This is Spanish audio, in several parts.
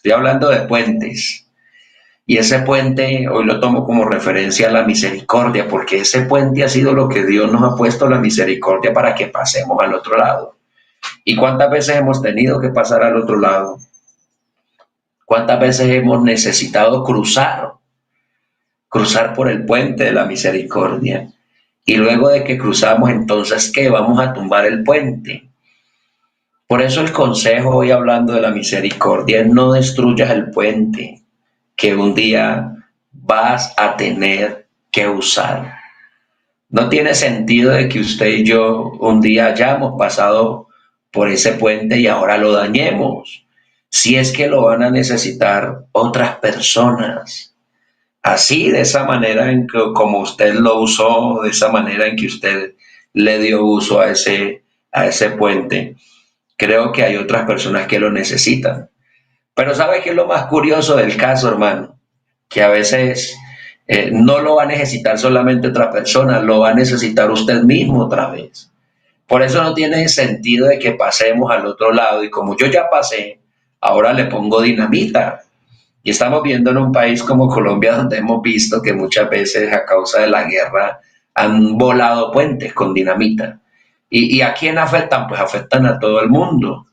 Estoy hablando de puentes. Y ese puente hoy lo tomo como referencia a la misericordia, porque ese puente ha sido lo que Dios nos ha puesto, la misericordia, para que pasemos al otro lado. ¿Y cuántas veces hemos tenido que pasar al otro lado? ¿Cuántas veces hemos necesitado cruzar por el puente de la misericordia? Y luego de que cruzamos, entonces, ¿qué? Vamos a tumbar el puente. Por eso el consejo hoy hablando de la misericordia es no destruyas el puente que un día vas a tener que usar. No tiene sentido de que usted y yo un día hayamos pasado por ese puente y ahora lo dañemos, si es que lo van a necesitar otras personas. Así, de esa manera en que como usted lo usó, de esa manera en que usted le dio uso a ese puente, creo que hay otras personas que lo necesitan. Pero ¿sabe qué es lo más curioso del caso, hermano? Que a veces no lo va a necesitar solamente otra persona, lo va a necesitar usted mismo otra vez. Por eso no tiene sentido de que pasemos al otro lado y como yo ya pasé, ahora le pongo dinamita. Y estamos viendo en un país como Colombia donde hemos visto que muchas veces a causa de la guerra han volado puentes con dinamita. ¿Y a quién afectan? Pues afectan a todo el mundo.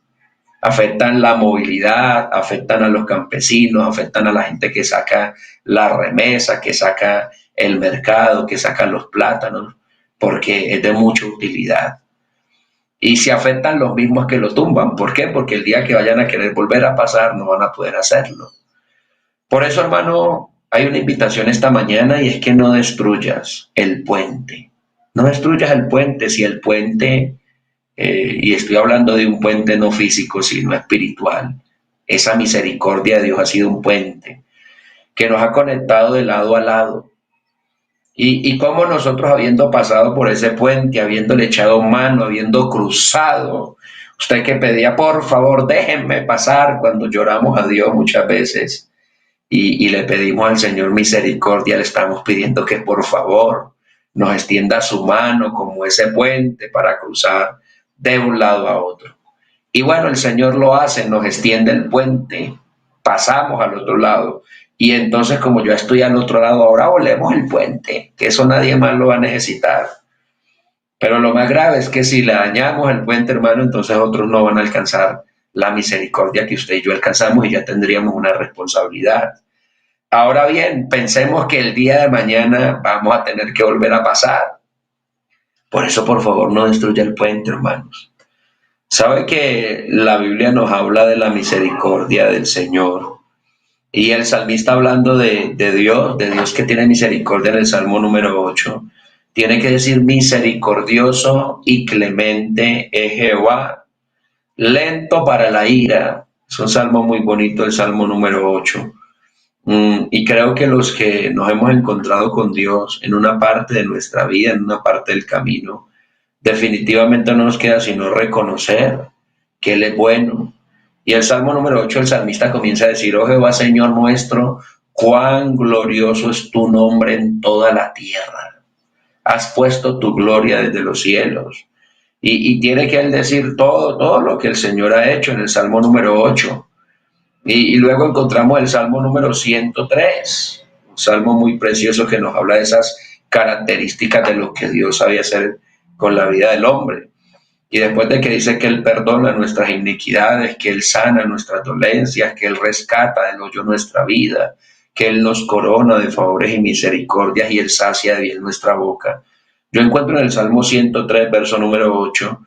Afectan la movilidad, afectan a los campesinos, afectan a la gente que saca la remesa, que saca el mercado, que saca los plátanos, porque es de mucha utilidad. Y si afectan los mismos que lo tumban. ¿Por qué? Porque el día que vayan a querer volver a pasar no van a poder hacerlo. Por eso, hermano, hay una invitación esta mañana y es que no destruyas el puente. No destruyas el puente si el puente, y estoy hablando de un puente no físico, sino espiritual. Esa misericordia de Dios ha sido un puente que nos ha conectado de lado a lado. Y cómo nosotros habiendo pasado por ese puente, habiéndole echado mano, habiendo cruzado, usted que pedía, por favor, déjenme pasar cuando lloramos a Dios muchas veces y le pedimos al Señor misericordia, le estamos pidiendo que por favor nos extienda su mano como ese puente para cruzar de un lado a otro. Y bueno, el Señor lo hace, nos extiende el puente, pasamos al otro lado. Y entonces, como yo estoy al otro lado, ahora volemos el puente, que eso nadie más lo va a necesitar. Pero lo más grave es que si le dañamos el puente, hermano, entonces otros no van a alcanzar la misericordia que usted y yo alcanzamos y ya tendríamos una responsabilidad. Ahora bien, pensemos que el día de mañana vamos a tener que volver a pasar. Por eso, por favor, no destruya el puente, hermanos. Sabe que la Biblia nos habla de la misericordia del Señor. Y el salmista hablando de Dios que tiene misericordia en el Salmo número 8, tiene que decir misericordioso y clemente es Jehová, lento para la ira. Es un salmo muy bonito, el Salmo número 8. Y creo que los que nos hemos encontrado con Dios en una parte de nuestra vida, en una parte del camino, definitivamente no nos queda sino reconocer que Él es bueno. Y el Salmo número 8, el salmista comienza a decir, oh Jehová, Señor nuestro, cuán glorioso es tu nombre en toda la tierra. Has puesto tu gloria desde los cielos. Y tiene que él decir todo lo que el Señor ha hecho en el Salmo número 8. Y luego encontramos el Salmo número 103, un salmo muy precioso que nos habla de esas características de lo que Dios sabía hacer con la vida del hombre. Y después de que dice que Él perdona nuestras iniquidades, que Él sana nuestras dolencias, que Él rescata del hoyo nuestra vida, que Él nos corona de favores y misericordias y Él sacia de bien nuestra boca. Yo encuentro en el Salmo 103, verso número 8,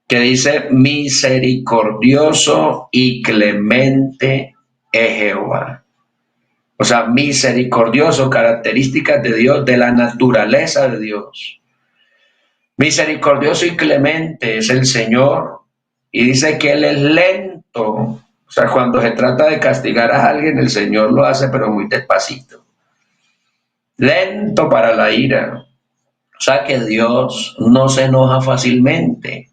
que dice, misericordioso y clemente es Jehová. O sea, misericordioso, características de Dios, de la naturaleza de Dios. Misericordioso y clemente es el Señor. Y dice que Él es lento. O sea, cuando se trata de castigar a alguien, el Señor lo hace, pero muy despacito. Lento para la ira. O sea, que Dios no se enoja fácilmente,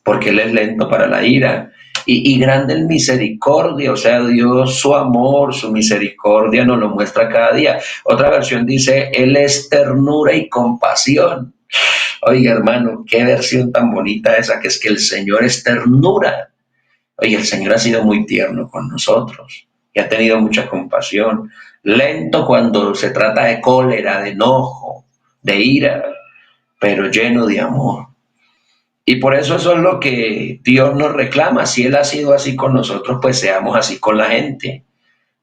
porque Él es lento para la ira. Y grande en misericordia, o sea, Dios, su amor, su misericordia nos lo muestra cada día. Otra versión dice, Él es ternura y compasión. Oiga, hermano, qué versión tan bonita esa, que es que el Señor es ternura. Oye, el Señor ha sido muy tierno con nosotros. y ha tenido mucha compasión. Lento cuando se trata de cólera, de enojo, de ira, pero lleno de amor. Y por eso es lo que Dios nos reclama. Si Él ha sido así con nosotros, pues seamos así con la gente.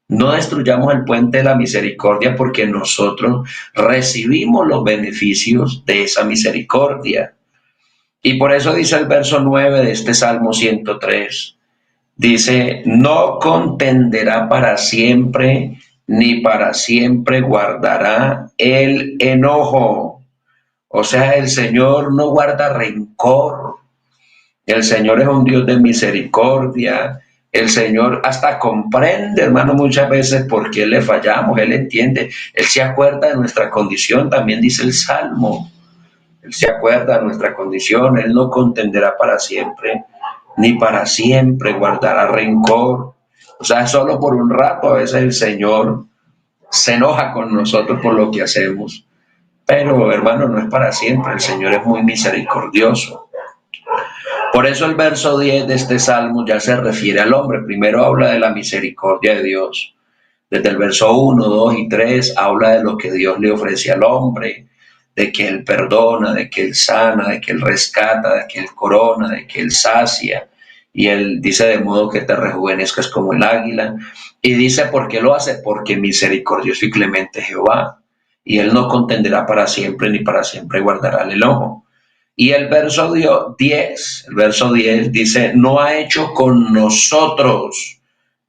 No destruyamos el puente de la misericordia porque nosotros recibimos los beneficios de esa misericordia. Y por eso dice el verso 9 de este Salmo 103. Dice, no contenderá para siempre, ni para siempre guardará el enojo. O sea, el Señor no guarda rencor. El Señor es un Dios de misericordia. El Señor hasta comprende, hermano, muchas veces por qué le fallamos. Él entiende. Él se acuerda de nuestra condición, también dice el Salmo. Él se acuerda de nuestra condición. Él no contenderá para siempre, ni para siempre guardará rencor. O sea, solo por un rato a veces el Señor se enoja con nosotros por lo que hacemos. Pero, hermano, no es para siempre. El Señor es muy misericordioso. Por eso el verso 10 de este salmo ya se refiere al hombre. Primero habla de la misericordia de Dios. Desde el verso 1, 2 y 3 habla de lo que Dios le ofrece al hombre, de que Él perdona, de que Él sana, de que Él rescata, de que Él corona, de que Él sacia. Y Él dice de modo que te rejuvenezcas como el águila. Y dice, ¿por qué lo hace? Porque misericordioso y clemente Jehová. Y Él no contenderá para siempre, ni para siempre guardará el enojo. Y el verso 10 dice, no ha hecho con nosotros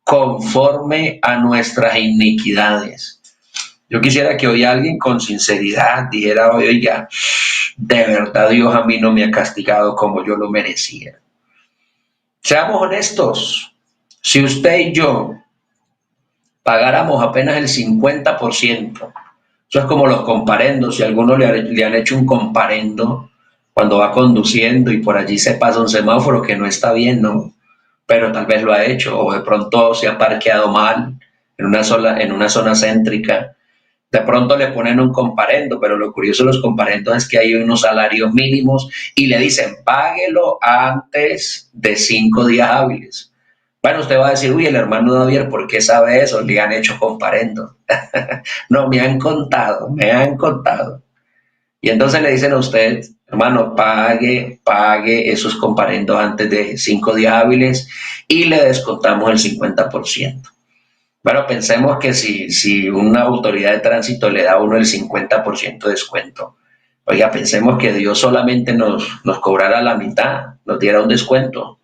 conforme a nuestras iniquidades. Yo quisiera que hoy alguien con sinceridad dijera, oiga, de verdad Dios a mí no me ha castigado como yo lo merecía. Seamos honestos, si usted y yo pagáramos apenas el 50%, eso es como los comparendos, si a alguno le han hecho un comparendo, cuando va conduciendo y por allí se pasa un semáforo que no está bien, ¿no? Pero tal vez lo ha hecho, o de pronto se ha parqueado mal en una zona céntrica. De pronto le ponen un comparendo, pero lo curioso de los comparendos es que hay unos salarios mínimos y le dicen, páguelo antes de 5 días hábiles. Bueno, usted va a decir, uy, el hermano Javier, ¿por qué sabe eso? Le han hecho comparendo. No, me han contado. Y entonces le dicen a usted, hermano, pague esos comparendos antes de 5 días hábiles y le descontamos el 50%. Bueno, pensemos que si una autoridad de tránsito le da a uno el 50% de descuento, oiga, pensemos que Dios solamente nos cobrara la mitad, nos diera un descuento.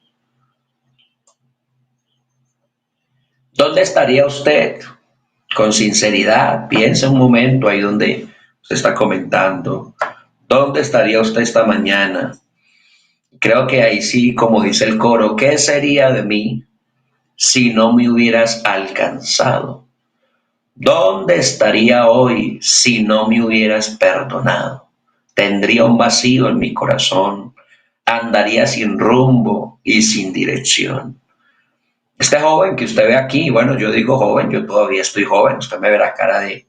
¿Dónde estaría usted? Con sinceridad, piensa un momento ahí donde usted está comentando. ¿Dónde estaría usted esta mañana? Creo que ahí sí, como dice el coro, ¿qué sería de mí si no me hubieras alcanzado? ¿Dónde estaría hoy si no me hubieras perdonado? Tendría un vacío en mi corazón, andaría sin rumbo y sin dirección. Este joven que usted ve aquí, bueno, yo digo joven, yo todavía estoy joven, usted me verá cara de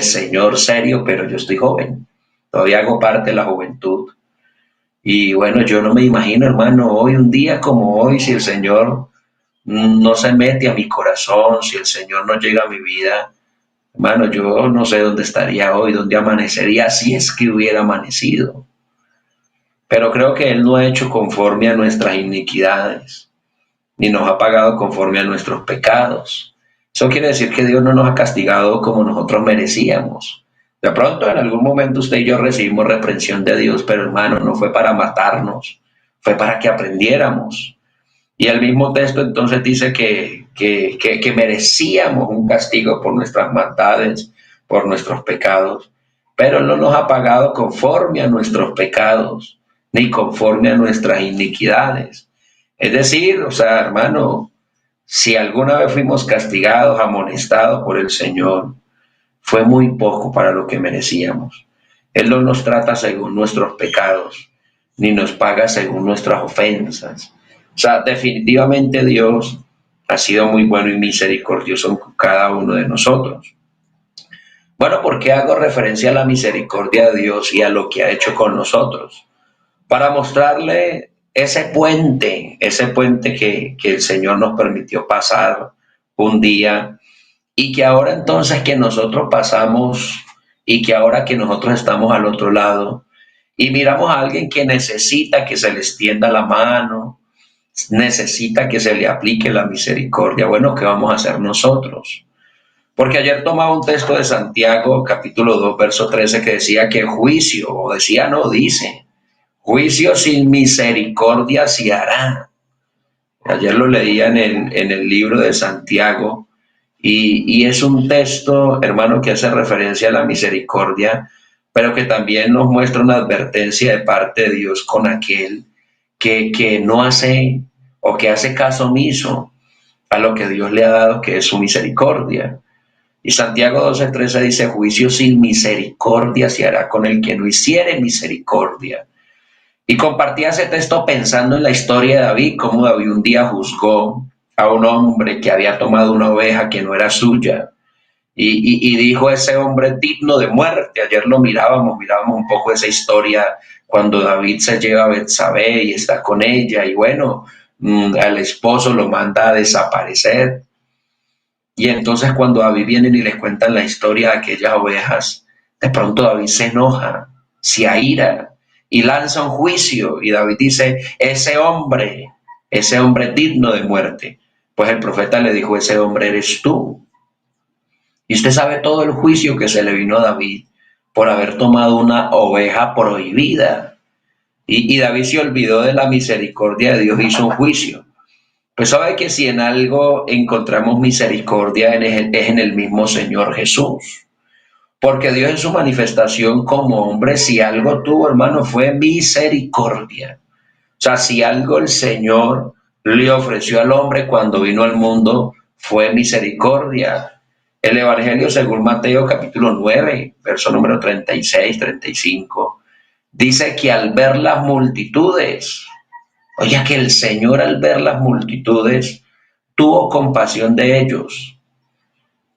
señor serio, pero yo estoy joven, todavía hago parte de la juventud. Y bueno, yo no me imagino, hermano, hoy, un día como hoy, si el Señor no se mete a mi corazón, si el Señor no llega a mi vida, hermano, yo no sé dónde estaría hoy, dónde amanecería, si es que hubiera amanecido. Pero creo que Él no ha hecho conforme a nuestras iniquidades, ni nos ha pagado conforme a nuestros pecados. Eso quiere decir que Dios no nos ha castigado como nosotros merecíamos. De pronto, en algún momento usted y yo recibimos reprensión de Dios, pero hermano, no fue para matarnos, fue para que aprendiéramos. Y el mismo texto entonces dice que merecíamos un castigo por nuestras maldades, por nuestros pecados, pero no nos ha pagado conforme a nuestros pecados, ni conforme a nuestras iniquidades. Es decir, o sea, hermano, si alguna vez fuimos castigados, amonestados por el Señor, fue muy poco para lo que merecíamos. Él no nos trata según nuestros pecados, ni nos paga según nuestras ofensas. O sea, definitivamente Dios ha sido muy bueno y misericordioso con cada uno de nosotros. Bueno, ¿por qué hago referencia a la misericordia de Dios y a lo que ha hecho con nosotros? Para mostrarle ese puente que el Señor nos permitió pasar un día y que ahora entonces que nosotros pasamos y que ahora que nosotros estamos al otro lado y miramos a alguien que necesita que se le extienda la mano, necesita que se le aplique la misericordia, bueno, ¿qué vamos a hacer nosotros? Porque ayer tomaba un texto de Santiago, capítulo 2 verso 13, que decía que juicio, o decía no, dice, juicio sin misericordia se hará. Ayer lo leía en el libro de Santiago y es un texto, hermano, que hace referencia a la misericordia, pero que también nos muestra una advertencia de parte de Dios con aquel que no hace o que hace caso omiso a lo que Dios le ha dado, que es su misericordia. Y Santiago 12:13 dice, juicio sin misericordia se hará con el que no hiciere misericordia. Y compartía ese texto pensando en la historia de David, cómo David un día juzgó a un hombre que había tomado una oveja que no era suya. Y dijo ese hombre digno de muerte. Ayer lo mirábamos un poco esa historia cuando David se lleva a Betsabé y está con ella. Y bueno, al esposo lo manda a desaparecer. Y entonces cuando David vienen y les cuentan la historia de aquellas ovejas, de pronto David se enoja, se aira y lanza un juicio. Y David dice, ese hombre digno de muerte. Pues el profeta le dijo, ese hombre eres tú. Y usted sabe todo el juicio que se le vino a David por haber tomado una oveja prohibida. Y David se olvidó de la misericordia de Dios, hizo un juicio. Pues sabe que si en algo encontramos misericordia es en el mismo Señor Jesús. Porque Dios en su manifestación como hombre, si algo tuvo, hermano, fue misericordia. O sea, si algo el Señor le ofreció al hombre cuando vino al mundo, fue misericordia. El Evangelio según Mateo capítulo 9, verso número 36, 35, dice que al ver las multitudes, oye, que el Señor al ver las multitudes tuvo compasión de ellos,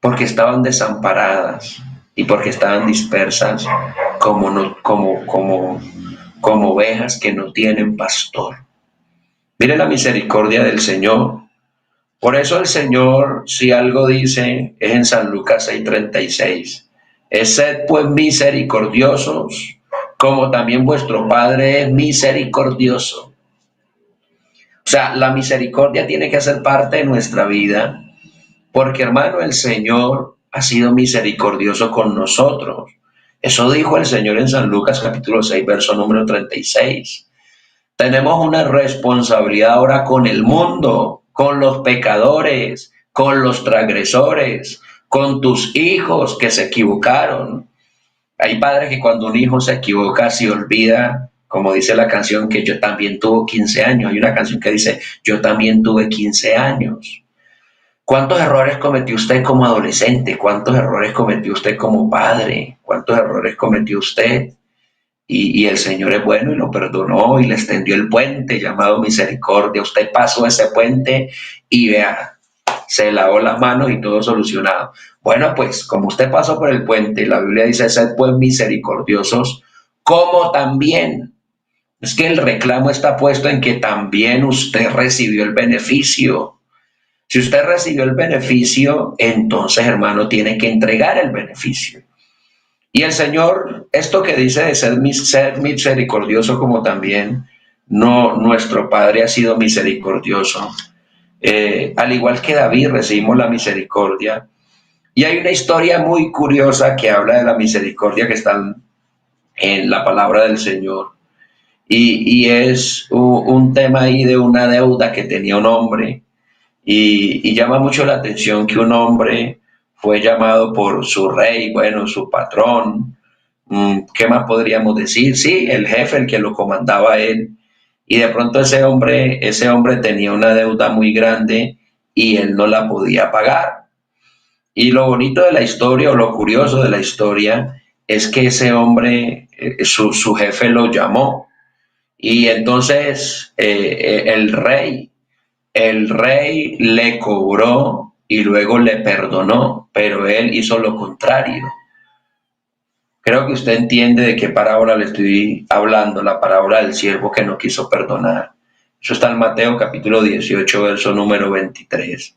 porque estaban desamparadas y porque estaban dispersas como, no, como ovejas que no tienen pastor. Mire la misericordia del Señor. Por eso el Señor, si algo dice, es en San Lucas 6:36. Sed pues misericordiosos, como también vuestro Padre es misericordioso. O sea, la misericordia tiene que ser parte de nuestra vida, porque hermano, el Señor ha sido misericordioso con nosotros. Eso dijo el Señor en San Lucas capítulo 6, verso número 36. Tenemos una responsabilidad ahora con el mundo, con los pecadores, con los transgresores, con tus hijos que se equivocaron. Hay padres que cuando un hijo se equivoca se olvida, como dice la canción, que yo también tuve 15 años. Hay una canción que dice, yo también tuve 15 años. ¿Cuántos errores cometió usted como adolescente? ¿Cuántos errores cometió usted como padre? ¿Cuántos errores cometió usted? Y el Señor es bueno y lo perdonó y le extendió el puente llamado misericordia. Usted pasó ese puente y vea, se lavó las manos y todo solucionado. Bueno, pues como usted pasó por el puente, la Biblia dice, sed pues misericordiosos, como también. Es que el reclamo está puesto en que también usted recibió el beneficio. Si usted recibió el beneficio, entonces, hermano, tiene que entregar el beneficio. Y el Señor, esto que dice de ser misericordioso como también nuestro Padre ha sido misericordioso. Al igual que David recibimos la misericordia. Y hay una historia muy curiosa que habla de la misericordia que está en la palabra del Señor. Y es un tema ahí de una deuda que tenía un hombre. Y llama mucho la atención que un hombre fue llamado por su rey, bueno, su patrón. ¿Qué más podríamos decir? Sí, el jefe, el que lo comandaba a él. Y de pronto ese hombre tenía una deuda muy grande y él no la podía pagar. Y lo bonito de la historia o lo curioso de la historia es que ese hombre, su jefe lo llamó. Y entonces el rey le cobró y luego le perdonó, pero él hizo lo contrario. Creo que usted entiende de qué parábola le estoy hablando, la parábola del siervo que no quiso perdonar. Eso está en Mateo capítulo 18, verso número 23.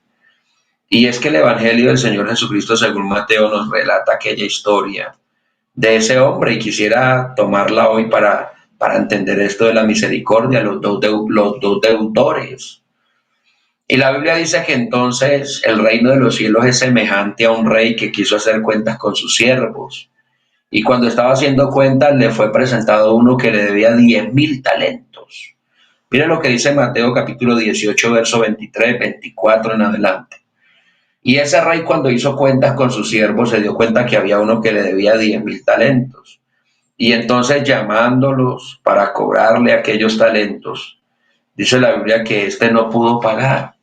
Y es que el Evangelio del Señor Jesucristo según Mateo nos relata aquella historia de ese hombre y quisiera tomarla hoy para entender esto de la misericordia, los dos deudores. Y la Biblia dice que entonces el reino de los cielos es semejante a un rey que quiso hacer cuentas con sus siervos. Y cuando estaba haciendo cuentas le fue presentado uno que le debía 10.000 talentos. Mira lo que dice Mateo capítulo 18, verso 23, 24 en adelante. Y ese rey cuando hizo cuentas con sus siervos se dio cuenta que había uno que le debía 10.000 talentos. Y entonces llamándolos para cobrarle aquellos talentos, dice la Biblia que éste no pudo pagar.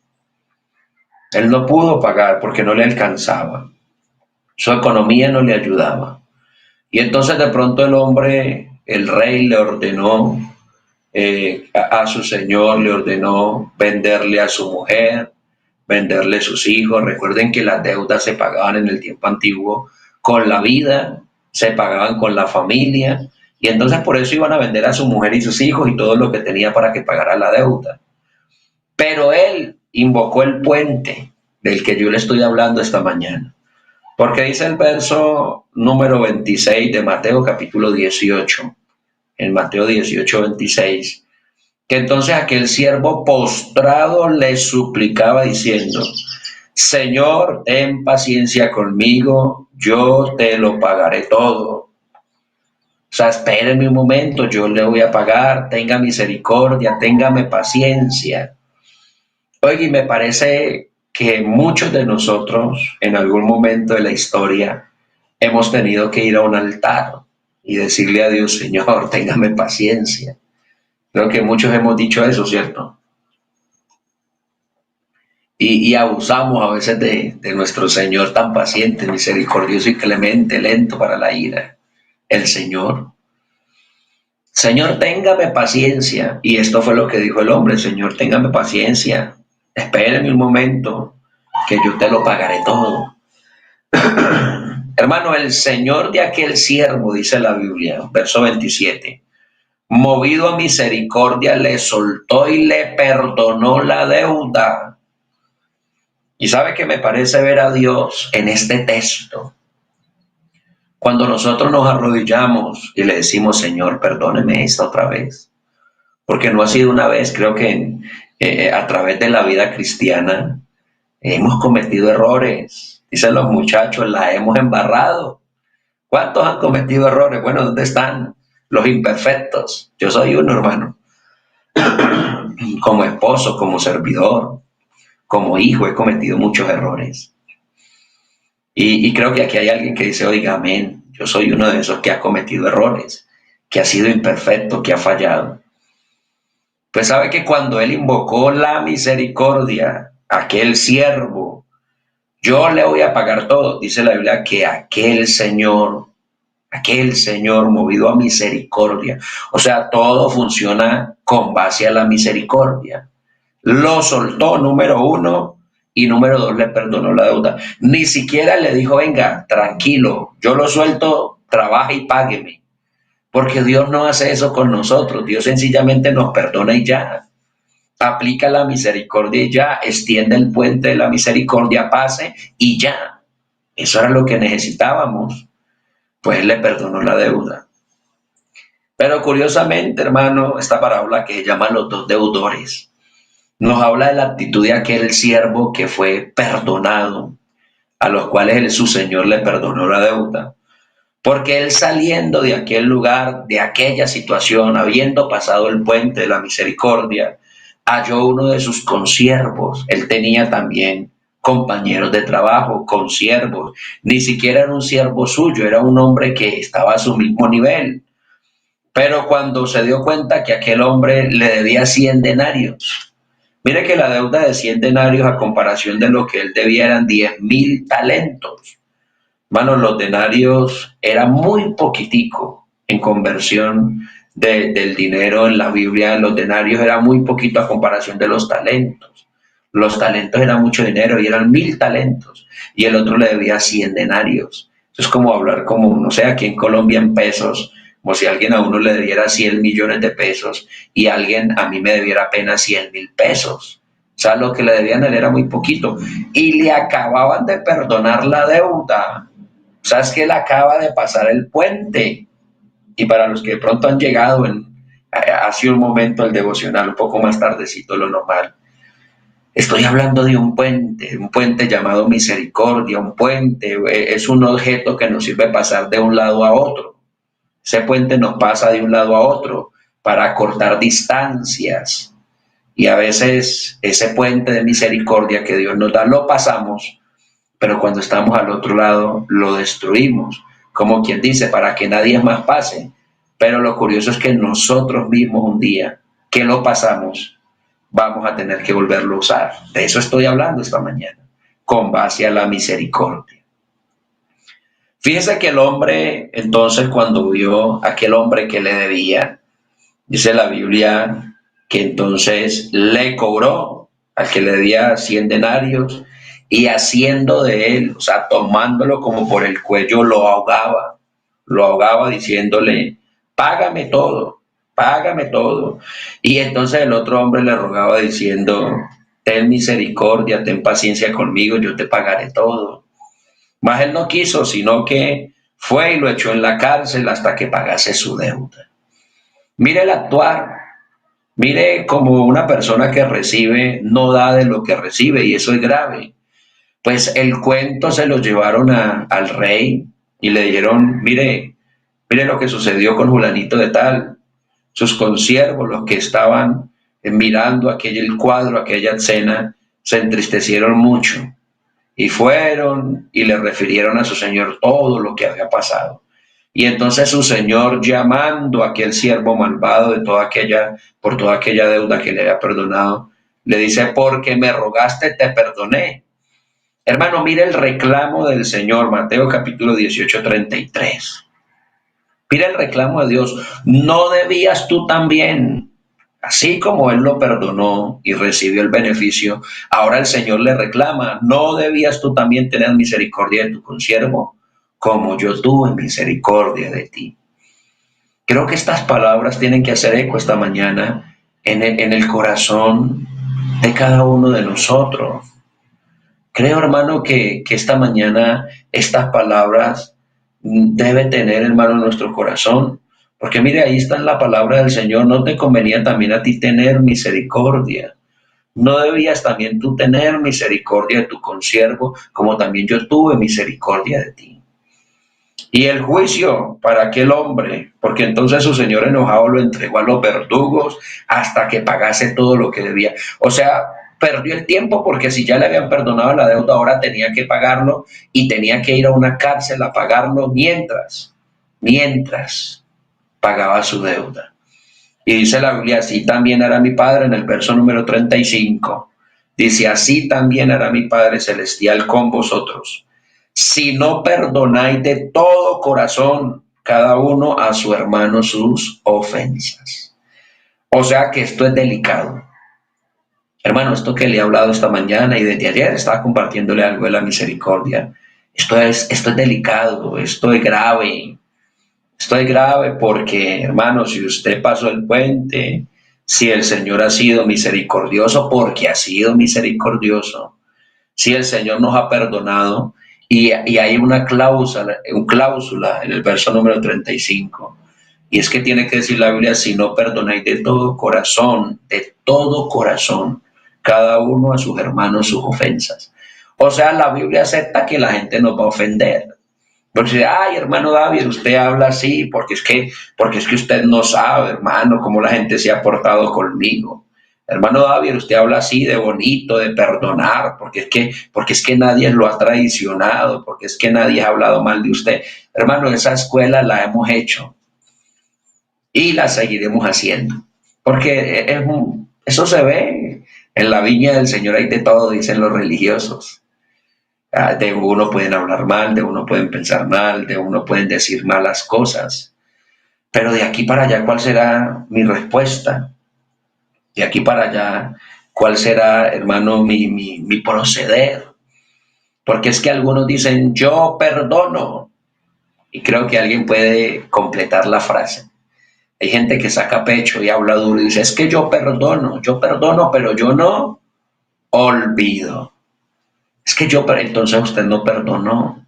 Él no pudo pagar porque no le alcanzaba. Su economía no le ayudaba. Y entonces de pronto el hombre, el rey le ordenó a su señor, le ordenó venderle a su mujer, venderle sus hijos. Recuerden que las deudas se pagaban en el tiempo antiguo con la vida, se pagaban con la familia, y entonces por eso iban a vender a su mujer y sus hijos y todo lo que tenía para que pagara la deuda. Pero él invocó el puente del que yo le estoy hablando esta mañana. Porque dice el verso número 26 de Mateo capítulo 18, en Mateo 18, 26, que entonces aquel siervo postrado le suplicaba diciendo, Señor, ten paciencia conmigo, yo te lo pagaré todo. O sea, espéreme un momento, yo le voy a pagar, tenga misericordia, téngame paciencia. Oye, y me parece que muchos de nosotros en algún momento de la historia hemos tenido que ir a un altar y decirle a Dios, Señor, téngame paciencia. Creo que muchos hemos dicho eso, ¿cierto? Y abusamos a veces de nuestro Señor tan paciente, misericordioso y clemente, lento para la ira. El Señor. Señor, téngame paciencia. Y esto fue lo que dijo el hombre, Señor, téngame paciencia. Espéreme un momento, que yo te lo pagaré todo. Hermano, el Señor de aquel siervo, dice la Biblia, verso 27, movido a misericordia, le soltó y le perdonó la deuda. Y sabe que me parece ver a Dios en este texto. Cuando nosotros nos arrodillamos y le decimos, Señor, perdóneme esta otra vez. Porque no ha sido una vez, creo que a través de la vida cristiana hemos cometido errores. Dicen los muchachos, la hemos embarrado. ¿Cuántos han cometido errores? Bueno, ¿dónde están los imperfectos? Yo soy uno, hermano. Como esposo, como servidor, como hijo, he cometido muchos errores. Y creo que aquí hay alguien que dice, oiga, amén, yo soy uno de esos que ha cometido errores, que ha sido imperfecto, que ha fallado. Pues sabe que cuando él invocó la misericordia, aquel siervo, yo le voy a pagar todo, dice la Biblia que aquel Señor movido a misericordia, o sea, todo funciona con base a la misericordia. Lo soltó, número uno, y número dos, le perdonó la deuda. Ni siquiera le dijo, venga, tranquilo, yo lo suelto, trabaja y págueme. Porque Dios no hace eso con nosotros. Dios sencillamente nos perdona y ya. Aplica la misericordia y ya. Extiende el puente de la misericordia, pase y ya. Eso era lo que necesitábamos. Pues Él le perdonó la deuda. Pero curiosamente, hermano, esta parábola que llama los dos deudores nos habla de la actitud de aquel siervo que fue perdonado, a los cuales su Señor le perdonó la deuda. Porque él saliendo de aquel lugar, de aquella situación, habiendo pasado el puente de la misericordia, halló uno de sus consiervos. Él tenía también compañeros de trabajo, consiervos. Ni siquiera era un siervo suyo, era un hombre que estaba a su mismo nivel. Pero cuando se dio cuenta que aquel hombre le debía 100 denarios, mire que la deuda de 100 denarios a comparación de lo que él debía eran 10.000 talentos. Bueno, los denarios eran muy poquitico en conversión del dinero en la Biblia. Los denarios eran muy poquito a comparación de los talentos. Los talentos eran mucho dinero y eran 1.000 talentos. Y el otro le debía 100 denarios. Eso es como hablar como, no sé, aquí en Colombia en pesos, como si alguien a uno le debiera 100 millones de pesos y alguien a mí me debiera apenas 100.000 pesos. O sea, lo que le debían a él era muy poquito. Y le acababan de perdonar la deuda. O sea, es que él acaba de pasar el puente. Y para los que de pronto han llegado hace un momento al devocional, un poco más tardecito de lo normal, estoy hablando de un puente llamado misericordia, un puente, es un objeto que nos sirve pasar de un lado a otro. Ese puente nos pasa de un lado a otro para cortar distancias. Y a veces ese puente de misericordia que Dios nos da lo pasamos, pero cuando estamos al otro lado lo destruimos, como quien dice, para que nadie más pase. Pero lo curioso es que nosotros mismos un día que lo pasamos, vamos a tener que volverlo a usar. De eso estoy hablando esta mañana, con base a la misericordia. Fíjese que el hombre, entonces, cuando vio a aquel hombre que le debía, dice la Biblia que entonces le cobró al que le debía 100 denarios y haciendo de él, o sea, tomándolo como por el cuello, lo ahogaba diciéndole, págame todo, págame todo. Y entonces el otro hombre le rogaba diciendo, ten misericordia, ten paciencia conmigo, yo te pagaré todo. Mas él no quiso, sino que fue y lo echó en la cárcel hasta que pagase su deuda. Mire el actuar. Mire como una persona que recibe no da de lo que recibe y eso es grave. Pues el cuento se lo llevaron al rey y le dijeron, mire lo que sucedió con Julanito de tal. Sus consiervos, los que estaban mirando aquel cuadro, aquella escena, se entristecieron mucho y fueron y le refirieron a su señor todo lo que había pasado. Y entonces su señor, llamando a aquel siervo malvado por toda aquella deuda que le había perdonado, le dice, porque me rogaste, te perdoné. Hermano, mire el reclamo del Señor, Mateo capítulo 18, 33. Mira el reclamo de Dios, ¿no debías tú también? Así como él lo perdonó y recibió el beneficio, ahora el Señor le reclama, ¿no debías tú también tener misericordia de tu consiervo, como yo tuve misericordia de ti? Creo que estas palabras tienen que hacer eco esta mañana en el corazón de cada uno de nosotros. Creo, hermano, que esta mañana estas palabras debe tener, hermano, en nuestro corazón. Porque mire, ahí está la palabra del Señor. ¿No te convenía también a ti tener misericordia? ¿No debías también tú tener misericordia de tu consiervo, como también yo tuve misericordia de ti? Y el juicio para aquel hombre, porque entonces su señor enojado lo entregó a los verdugos hasta que pagase todo lo que debía. O sea, perdió el tiempo porque si ya le habían perdonado la deuda, ahora tenía que pagarlo y tenía que ir a una cárcel a pagarlo mientras pagaba su deuda. Y dice la Biblia, así también hará mi Padre en el verso número 35. Dice, así también hará mi Padre Celestial con vosotros, si no perdonáis de todo corazón cada uno a su hermano sus ofensas. O sea que esto es delicado. Hermano, esto que le he hablado esta mañana y desde ayer estaba compartiéndole algo de la misericordia. Esto es delicado, esto es grave. Esto es grave porque, hermano, si usted pasó el puente, si el Señor ha sido misericordioso, porque ha sido misericordioso, si el Señor nos ha perdonado, y hay una cláusula en el verso número 35, y es que tiene que decir la Biblia, si no perdonáis de todo corazón, cada uno a sus hermanos sus ofensas. O sea, la Biblia acepta que la gente nos va a ofender. Porque dice, ay, hermano David, usted habla así, porque es que usted no sabe, hermano, cómo la gente se ha portado conmigo. Hermano David, usted habla así de bonito, de perdonar, porque es que nadie lo ha traicionado, porque es que nadie ha hablado mal de usted. Hermano, esa escuela la hemos hecho y la seguiremos haciendo, porque eso se ve en la viña del Señor, hay de todo, dicen los religiosos. De uno pueden hablar mal, de uno pueden pensar mal, de uno pueden decir malas cosas. Pero de aquí para allá, ¿cuál será mi respuesta? De aquí para allá, ¿cuál será, hermano, mi proceder? Porque es que algunos dicen, yo perdono. Y creo que alguien puede completar la frase. Hay gente que saca pecho y habla duro y dice, es que yo perdono, pero yo no. olvido. Es que entonces usted no perdonó,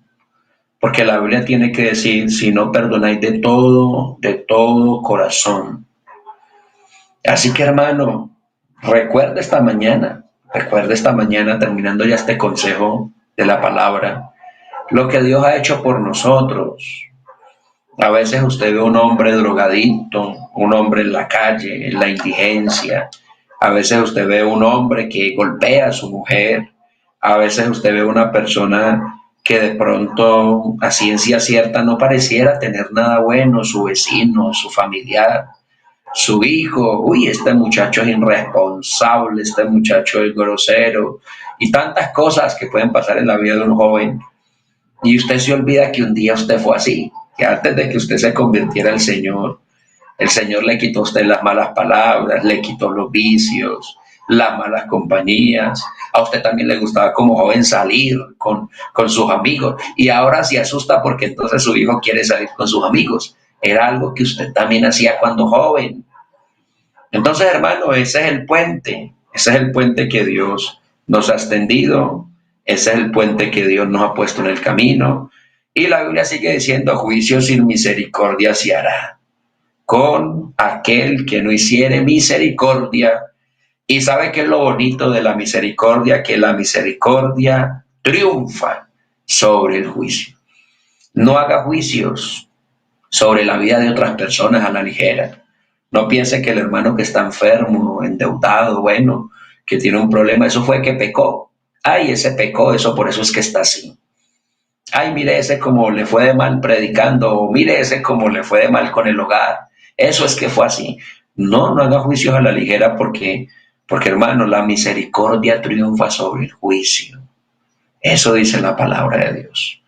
porque la Biblia tiene que decir, si no perdonáis de todo corazón. Así que hermano, recuerda esta mañana, terminando ya este consejo de la palabra, lo que Dios ha hecho por nosotros. A veces usted ve un hombre drogadicto, un hombre en la calle, en la indigencia. A veces usted ve un hombre que golpea a su mujer. A veces usted ve una persona que de pronto, a ciencia cierta, no pareciera tener nada bueno, su vecino, su familiar, su hijo. Uy, este muchacho es irresponsable, este muchacho es grosero, y tantas cosas que pueden pasar en la vida de un joven. Y usted se olvida que un día usted fue así, que antes de que usted se convirtiera al Señor, el Señor le quitó a usted las malas palabras, le quitó los vicios, las malas compañías. A usted también le gustaba como joven salir con sus amigos, y ahora se asusta porque entonces su hijo quiere salir con sus amigos. Era algo que usted también hacía cuando joven. Entonces, hermano, ese es el puente que Dios nos ha extendido, ese es el puente que Dios nos ha puesto en el camino. Y la Biblia sigue diciendo, juicio sin misericordia se hará con aquel que no hiciere misericordia. Y sabe qué es lo bonito de la misericordia, que la misericordia triunfa sobre el juicio. No haga juicios sobre la vida de otras personas a la ligera. No piense que el hermano que está enfermo, endeudado, bueno, que tiene un problema, eso fue que pecó. Ay, ese pecó, eso por eso es que está así. Ay, mire ese como le fue de mal predicando, o mire ese como le fue de mal con el hogar. Eso es que fue así. No, no haga juicios a la ligera porque hermano, la misericordia triunfa sobre el juicio. Eso dice la palabra de Dios.